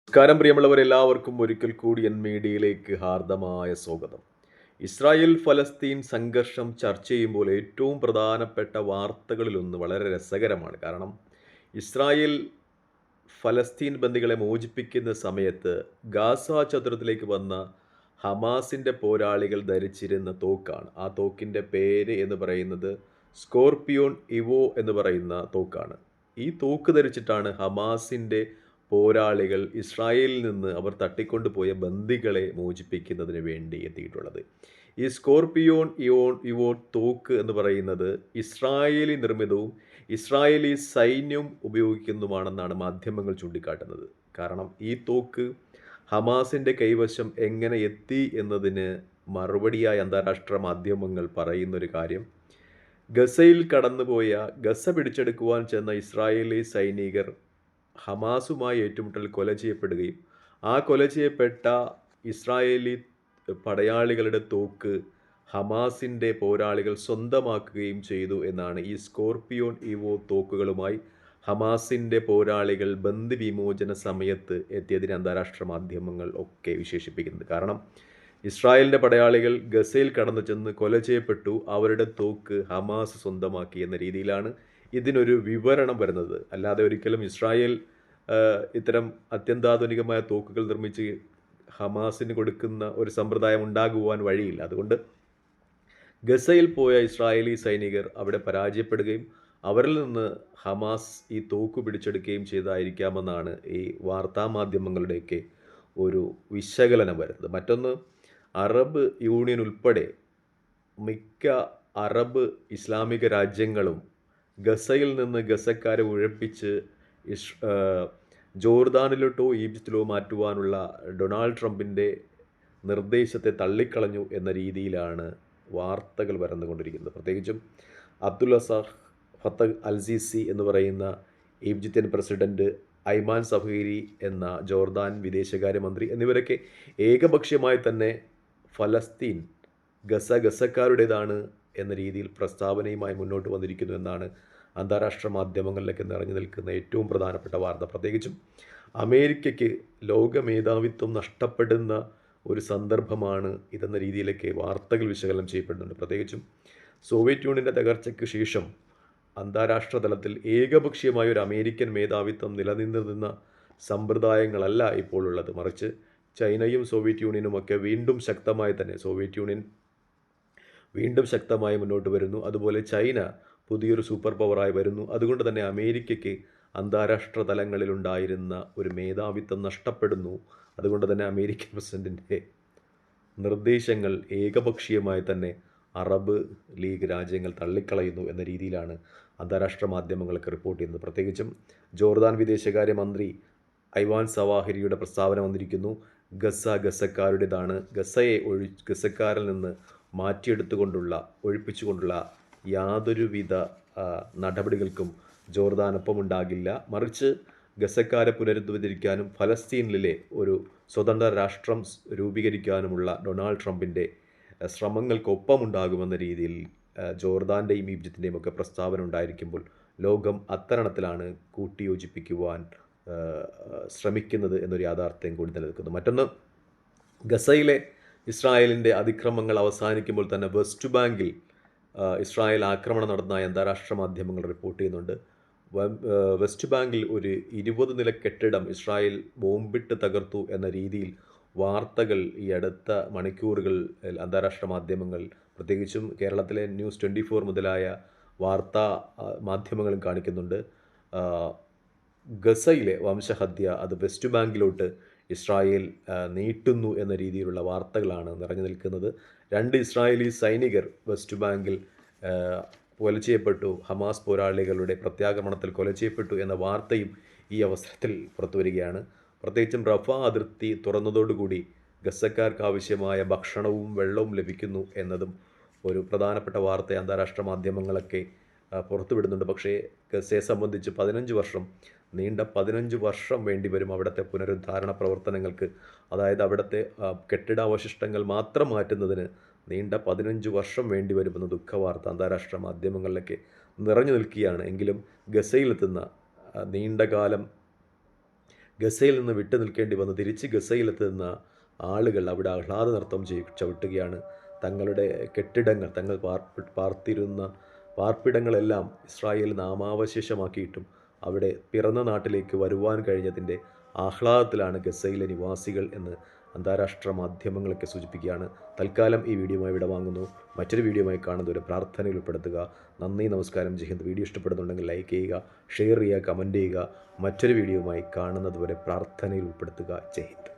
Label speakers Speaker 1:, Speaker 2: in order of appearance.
Speaker 1: നമസ്കാരം പ്രിയമുള്ളവരെല്ലാവർക്കും ഒരിക്കൽ കൂടി മീഡിയയിലേക്ക് ഹാർദമായ സ്വാഗതം. ഇസ്രായേൽ ഫലസ്തീൻ സംഘർഷം ചർച്ച ചെയ്യുമ്പോൾ ഏറ്റവും പ്രധാനപ്പെട്ട വാർത്തകളിലൊന്ന് വളരെ രസകരമാണ്. കാരണം ഇസ്രായേൽ ഫലസ്തീൻ ബന്ദികളെ മോചിപ്പിക്കുന്ന സമയത്ത് ഗാസ ചതുരത്തിലേക്ക് വന്ന ഹമാസിൻ്റെ പോരാളികൾ ധരിച്ചിരുന്ന തോക്കാണ്. ആ തോക്കിൻ്റെ പേര് എന്ന് പറയുന്നത് സ്കോർപിയോൺ ഇവോ എന്ന് പറയുന്ന തോക്കാണ്. ഈ തോക്ക് ധരിച്ചിട്ടാണ് ഹമാസിൻ്റെ പോരാളികൾ ഇസ്രായേലിൽ നിന്ന് അവർ തട്ടിക്കൊണ്ടുപോയ ബന്ദികളെ മോചിപ്പിക്കുന്നതിന് വേണ്ടി എത്തിയിട്ടുള്ളത്. ഈ സ്കോർപിയോൺ ഇവോ തോക്ക് എന്ന് പറയുന്നത് ഇസ്രായേലി നിർമ്മിതവും ഇസ്രായേലി സൈന്യം ഉപയോഗിക്കുന്നതുമാണെന്നാണ് മാധ്യമങ്ങൾ ചൂണ്ടിക്കാട്ടുന്നത്. കാരണം ഈ തോക്ക് ഹമാസിൻ്റെ കൈവശം എങ്ങനെ എത്തി എന്നതിന് മറുപടിയായി അന്താരാഷ്ട്ര മാധ്യമങ്ങൾ പറയുന്നൊരു കാര്യം, ഗസയിൽ കടന്നുപോയ ഗസ പിടിച്ചെടുക്കുവാൻ ചെന്ന ഇസ്രായേലി സൈനികർ ഹമാസുമായി ഏറ്റുമുട്ടൽ കൊല ചെയ്യപ്പെടുകയും ആ കൊല ചെയ്യപ്പെട്ട ഇസ്രായേലി പടയാളികളുടെ തോക്ക് ഹമാസിൻ്റെ പോരാളികൾ സ്വന്തമാക്കുകയും ചെയ്തു എന്നാണ് ഈ സ്കോർപിയോൺ ഇവോ തോക്കുകളുമായി ഹമാസിൻ്റെ പോരാളികൾ ബന്ദി വിമോചന സമയത്ത് എത്തിയതിന് അന്താരാഷ്ട്ര മാധ്യമങ്ങൾ ഒക്കെ വിശേഷിപ്പിക്കുന്നത്. കാരണം ഇസ്രായേലിൻ്റെ പടയാളികൾ ഗസയിൽ കടന്നു ചെന്ന് കൊല ചെയ്യപ്പെട്ടു, അവരുടെ തോക്ക് ഹമാസ് സ്വന്തമാക്കി എന്ന രീതിയിലാണ് ഇതിനൊരു വിവരണം വരുന്നത്. അല്ലാതെ ഒരിക്കലും ഇസ്രായേൽ ഇത്തരം അത്യന്താധുനികമായ തോക്കുകൾ നിർമ്മിച്ച് ഹമാസിന് കൊടുക്കുന്ന ഒരു സമ്പ്രദായം ഉണ്ടാകുവാൻ വഴിയില്ല. അതുകൊണ്ട് ഗസയിൽ പോയ ഇസ്രായേലി സൈനികർ അവിടെ പരാജയപ്പെടുകയും അവരിൽ നിന്ന് ഹമാസ് ഈ തോക്ക് പിടിച്ചെടുക്കുകയും ചെയ്തായിരിക്കാമെന്നാണ് ഈ വാർത്താമാധ്യമങ്ങളുടെയൊക്കെ ഒരു വിശകലനം വരുന്നത്. മറ്റൊന്ന്, അറബ് യൂണിയൻ ഉൾപ്പെടെ മിക്ക അറബ് ഇസ്ലാമിക രാജ്യങ്ങളും ഗസയിൽ നിന്ന് ഗസക്കാരെ ഉഴപ്പിച്ച് ജോർദാനിലോട്ടോ ഈജിപ്തിലോ മാറ്റുവാനുള്ള ഡൊണാൾഡ് ട്രംപിൻ്റെ നിർദ്ദേശത്തെ തള്ളിക്കളഞ്ഞു എന്ന രീതിയിലാണ് വാർത്തകൾ വരുന്നുകൊണ്ടിരിക്കുന്നത്. പ്രത്യേകിച്ചും അബ്ദുൽ ഫത്തഹ് അൽ സിസി എന്ന് പറയുന്ന ഈജിപ്ഷ്യൻ പ്രസിഡന്റ്, ഐമാൻ സഫീരി എന്ന ജോർദാൻ വിദേശകാര്യമന്ത്രി എന്നിവരൊക്കെ ഏകപക്ഷീയമായി തന്നെ ഫലസ്തീൻ ഗസക്കാരുടേതാണ് എന്ന രീതിയിൽ പ്രസ്താവനയുമായി മുന്നോട്ട് വന്നിരിക്കുന്നു എന്നാണ് അന്താരാഷ്ട്ര മാധ്യമങ്ങളിലേക്ക് നിറഞ്ഞു നിൽക്കുന്ന ഏറ്റവും പ്രധാനപ്പെട്ട വാർത്ത. പ്രത്യേകിച്ചും അമേരിക്കയ്ക്ക് ലോക മേധാവിത്വം നഷ്ടപ്പെടുന്ന ഒരു സന്ദർഭമാണ് ഇതെന്ന രീതിയിലൊക്കെ വാർത്തകൾ വിശകലനം ചെയ്യപ്പെടുന്നുണ്ട്. പ്രത്യേകിച്ചും സോവിയറ്റ് യൂണിയൻ്റെ തകർച്ചയ്ക്ക് ശേഷം അന്താരാഷ്ട്ര തലത്തിൽ ഏകപക്ഷീയമായ ഒരു അമേരിക്കൻ മേധാവിത്വം നിലനിന്നിരുന്ന സമ്പ്രദായങ്ങളല്ല ഇപ്പോൾ ഉള്ളത്. മറിച്ച് ചൈനയും സോവിയറ്റ് യൂണിയനുമൊക്കെ സോവിയറ്റ് യൂണിയൻ വീണ്ടും ശക്തമായി മുന്നോട്ട് വരുന്നു. അതുപോലെ ചൈന പുതിയൊരു സൂപ്പർ പവറായി വരുന്നു. അതുകൊണ്ട് തന്നെ അമേരിക്കയ്ക്ക് അന്താരാഷ്ട്ര തലങ്ങളിലുണ്ടായിരുന്ന ഒരു മേധാവിത്വം നഷ്ടപ്പെടുന്നു. അതുകൊണ്ട് തന്നെ അമേരിക്കൻ പ്രസിഡന്റിൻ്റെ നിർദ്ദേശങ്ങൾ ഏകപക്ഷീയമായി തന്നെ അറബ് ലീഗ് രാജ്യങ്ങൾ തള്ളിക്കളയുന്നു എന്ന രീതിയിലാണ് അന്താരാഷ്ട്ര മാധ്യമങ്ങൾക്ക് റിപ്പോർട്ട് ചെയ്യുന്നത്. പ്രത്യേകിച്ചും ജോർദാൻ വിദേശകാര്യമന്ത്രി ഐവാൻ സവാഹിരിയുടെ പ്രസ്താവന വന്നിരിക്കുന്നു. ഗസക്കാരുടേതാണ്. ഗസക്കാരിൽ നിന്ന് ഒഴിപ്പിച്ചുകൊണ്ടുള്ള യാതൊരുവിധ നടപടികൾക്കും ജോർദാനൊപ്പം ഉണ്ടാകില്ല. മറിച്ച് ഗസക്കാരെ പുനരുദ്ധരിക്കാനും ഫലസ്തീനിലെ ഒരു സ്വതന്ത്ര രാഷ്ട്രം രൂപീകരിക്കാനുമുള്ള ഡൊണാൾഡ് ട്രംപിൻ്റെ ശ്രമങ്ങൾക്കൊപ്പമുണ്ടാകുമെന്ന രീതിയിൽ ജോർദാൻ്റെയും ഈജിപ്തിൻ്റെയും ഒക്കെ പ്രസ്താവന ഉണ്ടായിരിക്കുമ്പോൾ ലോകം അത്തരണത്തിലാണ് കൂട്ടിയോജിപ്പിക്കുവാൻ ശ്രമിക്കുന്നത് എന്നൊരു യാഥാർത്ഥ്യം കൂടി നിലനിൽക്കുന്നു. മറ്റൊന്ന്, ഗസയിലെ ഇസ്രായേലിൻ്റെ അതിക്രമങ്ങൾ അവസാനിക്കുമ്പോൾ തന്നെ വെസ്റ്റ് ബാങ്കിൽ ഇസ്രായേൽ ആക്രമണം നടന്നതായി അന്താരാഷ്ട്ര മാധ്യമങ്ങൾ റിപ്പോർട്ട് ചെയ്യുന്നുണ്ട്. വെസ്റ്റ് ബാങ്കിൽ ഒരു 20 നില കെട്ടിടം ഇസ്രായേൽ ബോംബിട്ട് തകർത്തു എന്ന രീതിയിൽ വാർത്തകൾ ഈ അടുത്ത മണിക്കൂറുകൾ അന്താരാഷ്ട്ര മാധ്യമങ്ങൾ, പ്രത്യേകിച്ചും കേരളത്തിലെ ന്യൂസ് 24 മുതലായ വാർത്താ മാധ്യമങ്ങളും കാണിക്കുന്നുണ്ട്. ഗസയിലെ വംശഹത്യ അത് വെസ്റ്റ് ബാങ്കിലോട്ട് ഇസ്രായേൽ നീട്ടുന്നു എന്ന രീതിയിലുള്ള വാർത്തകളാണ് നിറഞ്ഞു നിൽക്കുന്നത്. 2 ഇസ്രായേലി സൈനികർ വെസ്റ്റ് ബാങ്കിൽ കൊല ചെയ്യപ്പെട്ടു, ഹമാസ് പോരാളികളുടെ പ്രത്യാക്രമണത്തിൽ കൊല ചെയ്യപ്പെട്ടു എന്ന വാർത്തയും ഈ അവസരത്തിൽ പുറത്തു വരികയാണ്. പ്രത്യേകിച്ചും റഫ അതിർത്തി തുറന്നതോടുകൂടി ഗസക്കാർക്ക് ആവശ്യമായ ഭക്ഷണവും വെള്ളവും ലഭിക്കുന്നു എന്നതും ഒരു പ്രധാനപ്പെട്ട വാർത്ത അന്താരാഷ്ട്ര മാധ്യമങ്ങളൊക്കെ പുറത്തുവിടുന്നുണ്ട്. പക്ഷേ ഗസയെ സംബന്ധിച്ച് 15 വർഷം വേണ്ടിവരും അവിടുത്തെ പുനരുദ്ധാരണ പ്രവർത്തനങ്ങൾക്ക്. അതായത് അവിടുത്തെ കെട്ടിടാവശിഷ്ടങ്ങൾ മാത്രം മാറ്റുന്നതിന് നീണ്ട 15 വർഷം വേണ്ടിവരുമെന്ന ദുഃഖവാർത്ത അന്താരാഷ്ട്ര മാധ്യമങ്ങളിലൊക്കെ നിറഞ്ഞു നിൽക്കുകയാണ്. എങ്കിലും ഗസയിലെത്തുന്ന നീണ്ടകാലം ഗസയിൽ നിന്ന് വിട്ടു നിൽക്കേണ്ടി വന്ന് തിരിച്ച് ഗസയിലെത്തുന്ന ആളുകൾ അവിടെ ആഹ്ലാദ നൃത്തം ചവിട്ടുകയാണ്. തങ്ങളുടെ കെട്ടിടങ്ങൾ, തങ്ങൾ പാർത്തിരുന്ന പാർപ്പിടങ്ങളെല്ലാം ഇസ്രായേൽ നാമാവശേഷമാക്കിയിട്ടും അവിടെ പിറന്ന നാട്ടിലേക്ക് വരുവാൻ കഴിഞ്ഞതിൻ്റെ ആഹ്ലാദത്തിലാണ് ഗസയിലെ നിവാസികൾ എന്ന് അന്താരാഷ്ട്ര മാധ്യമങ്ങളൊക്കെ സൂചിപ്പിക്കുകയാണ്. തൽക്കാലം ഈ വീഡിയോയുമായി വിടവാങ്ങുന്നു. മറ്റൊരു വീഡിയോയുമായി കാണുന്നവരെ പ്രാർത്ഥനയിൽ ഉൾപ്പെടുത്തുക. നന്ദി, നമസ്കാരം, ജയ് ഹിന്ദ്. വീഡിയോ ഇഷ്ടപ്പെടുന്നുണ്ടെങ്കിൽ ലൈക്ക് ചെയ്യുക, ഷെയർ ചെയ്യുക, കമൻറ്റ് ചെയ്യുക. മറ്റൊരു വീഡിയോയുമായി കാണുന്നതുവരെ പ്രാർത്ഥനയിൽ ഉൾപ്പെടുത്തുക. ജയ് ഹിന്ദ്.